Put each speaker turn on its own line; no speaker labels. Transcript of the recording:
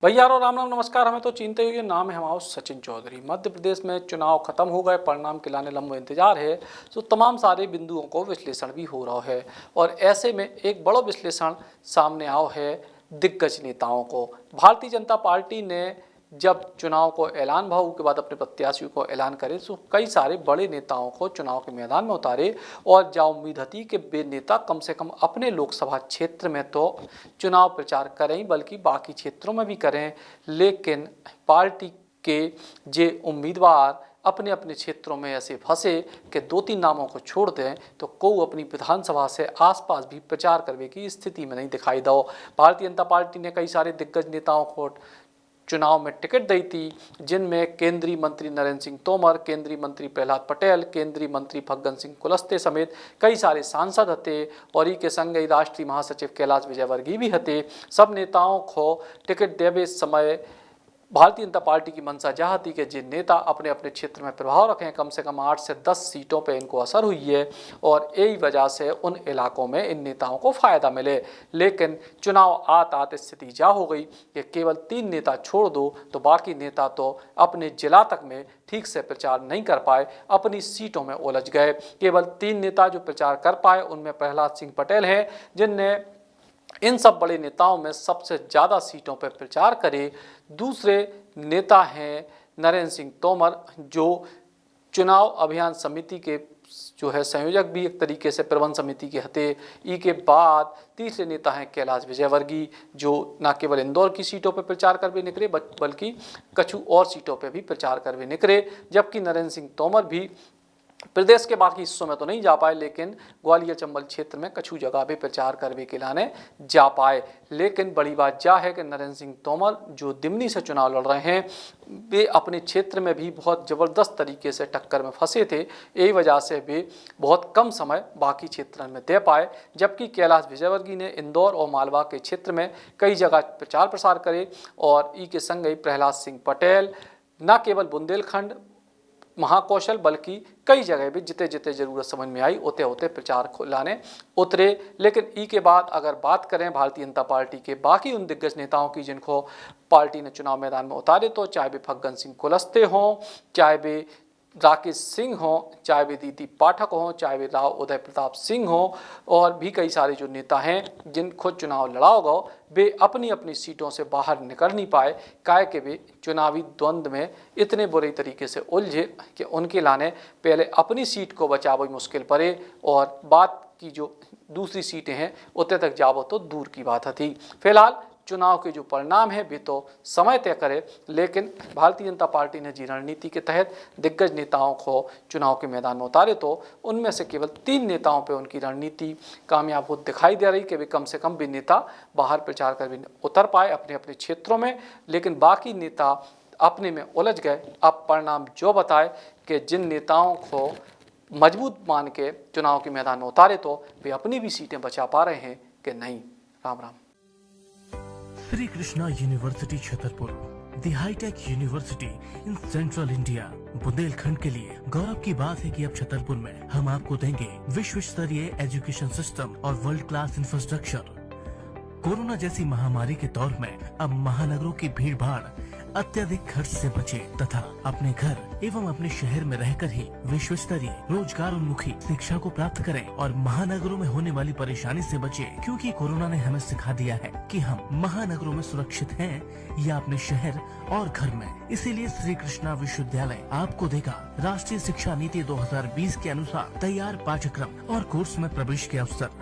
भैया और राम राम नमस्कार। हमें तो चिंता हुई नाम है हमारा सचिन चौधरी। मध्य प्रदेश में चुनाव खत्म हो गए, परिणाम के लाने लंबा इंतजार है, तो तमाम सारे बिंदुओं को विश्लेषण भी हो रहा है। और ऐसे में एक बड़ा विश्लेषण सामने आओ है दिग्गज नेताओं को। भारतीय जनता पार्टी ने जब चुनाव को ऐलान भाव के बाद अपने प्रत्याशियों को ऐलान करे तो कई सारे बड़े नेताओं को चुनाव के मैदान में उतारे। और जा उम्मीद थी कि वे नेता कम से कम अपने लोकसभा क्षेत्र में तो चुनाव प्रचार करें बल्कि बाकी क्षेत्रों में भी करें, लेकिन पार्टी के जे उम्मीदवार अपने अपने क्षेत्रों में ऐसे फंसे कि दो तीन नामों को छोड़ दें तो को अपनी विधानसभा से आसपास भी प्रचार करने की स्थिति में नहीं दिखाई दो। भारतीय जनता पार्टी ने कई सारे दिग्गज नेताओं को चुनाव में टिकट दी थी, जिनमें केंद्रीय मंत्री नरेंद्र सिंह तोमर, केंद्रीय मंत्री प्रहलाद पटेल, केंद्रीय मंत्री फग्गन सिंह कुलस्ते समेत कई सारे सांसद हते और ई के संग राष्ट्रीय महासचिव कैलाश विजयवर्गीय भी हते। सब नेताओं को टिकट देवे समय भारतीय जनता पार्टी की मंशा यह थी कि जिन नेता अपने अपने क्षेत्र में प्रभाव रखें, कम से कम 8 से 10 सीटों पर इनको असर हुई है और यही वजह से उन इलाकों में इन नेताओं को फायदा मिले। लेकिन चुनाव आते स्थिति जा हो गई कि केवल 3 नेता छोड़ दो तो बाकी नेता तो अपने जिला तक में ठीक से प्रचार नहीं कर पाए, अपनी सीटों में उलझ गए। केवल 3 नेता जो प्रचार कर पाए उनमें प्रहलाद सिंह पटेल हैं, जिनने इन सब बड़े नेताओं में सबसे ज़्यादा सीटों पर प्रचार करे। दूसरे नेता हैं नरेंद्र सिंह तोमर, जो चुनाव अभियान समिति के जो है संयोजक भी एक तरीके से प्रबंध समिति के हते। ई के बाद तीसरे नेता हैं कैलाश विजयवर्गीय, जो न केवल इंदौर की सीटों पर प्रचार कर भी निकले बल्कि कछु और सीटों पर भी प्रचार कर भी निकले। जबकि नरेंद्र सिंह तोमर भी प्रदेश के बाकी हिस्सों में तो नहीं जा पाए, लेकिन ग्वालियर चंबल क्षेत्र में कछु जगह भी प्रचार करने के लाने जा पाए। लेकिन बड़ी बात यह है कि नरेंद्र सिंह तोमर जो दिमनी से चुनाव लड़ रहे हैं, वे अपने क्षेत्र में भी बहुत ज़बरदस्त तरीके से टक्कर में फंसे थे। यही वजह से वे बहुत कम समय बाकी क्षेत्रों में दे पाए। जबकि कैलाश विजयवर्गीय ने इंदौर और मालवा के क्षेत्र में कई जगह प्रचार प्रसार करे और ई के संग ही प्रहलाद सिंह पटेल न केवल बुंदेलखंड महाकौशल बल्कि कई जगह भी जिते जिते जरूरत समझ में आई उते उते प्रचार लाने उतरे। लेकिन ई के बाद अगर बात करें भारतीय जनता पार्टी के बाकी उन दिग्गज नेताओं की जिनको पार्टी ने चुनाव मैदान में उतारे, तो चाहे वे फग्गन सिंह कुलस्ते हों, चाहे वे राकेश सिंह हों, चाहे वे दीदी पाठक हों, चाहे वे राव उदय प्रताप सिंह हों और भी कई सारे जो नेता हैं जिनको चुनाव लड़ा होगा, वे अपनी अपनी सीटों से बाहर निकल नहीं पाए। काहे के वे चुनावी द्वंद्व में इतने बुरे तरीके से उलझे कि उनके लाने पहले अपनी सीट को बचाव मुश्किल पड़े और बात की जो दूसरी सीटें हैं उतने तक जावो तो दूर की बात थी। फिलहाल चुनाव के जो परिणाम है वे तो समय तय करे, लेकिन भारतीय जनता पार्टी ने जी रणनीति के तहत दिग्गज नेताओं को चुनाव के मैदान में उतारे तो उनमें से केवल 3 नेताओं पे उनकी रणनीति कामयाब हो दिखाई दे रही कि वे कम से कम भी नेता बाहर प्रचार कर भी उतर पाए अपने अपने क्षेत्रों में, लेकिन बाकी नेता अपने में उलझ गए। अब परिणाम जो बताए कि जिन नेताओं को मजबूत मान के चुनाव के मैदान में उतारे तो वे अपनी भी सीटें बचा पा रहे हैं कि नहीं। Ram Ram.
Shri Krishna university Chhatarpur, the high tech university in central India. Bundelkhand के लिए गौरव की बात है कि अब छतरपुर में हम आपको देंगे विश्व स्तरीय एजुकेशन सिस्टम और वर्ल्ड क्लास इंफ्रास्ट्रक्चर। कोरोना जैसी महामारी के दौर में अब महानगरों की भीड़ भाड़ अत्यधिक खर्च से बचे तथा अपने घर एवं अपने शहर में रहकर ही विश्व स्तरीय रोजगार उन्मुखी शिक्षा को प्राप्त करें और महानगरों में होने वाली परेशानी से बचे, क्योंकि कोरोना ने हमें सिखा दिया है कि हम महानगरों में सुरक्षित हैं या अपने शहर और घर में। इसीलिए श्री कृष्णा विश्वविद्यालय आपको देगा राष्ट्रीय शिक्षा नीति 2020 के अनुसार तैयार पाठ्यक्रम और कोर्स में प्रवेश के अवसर।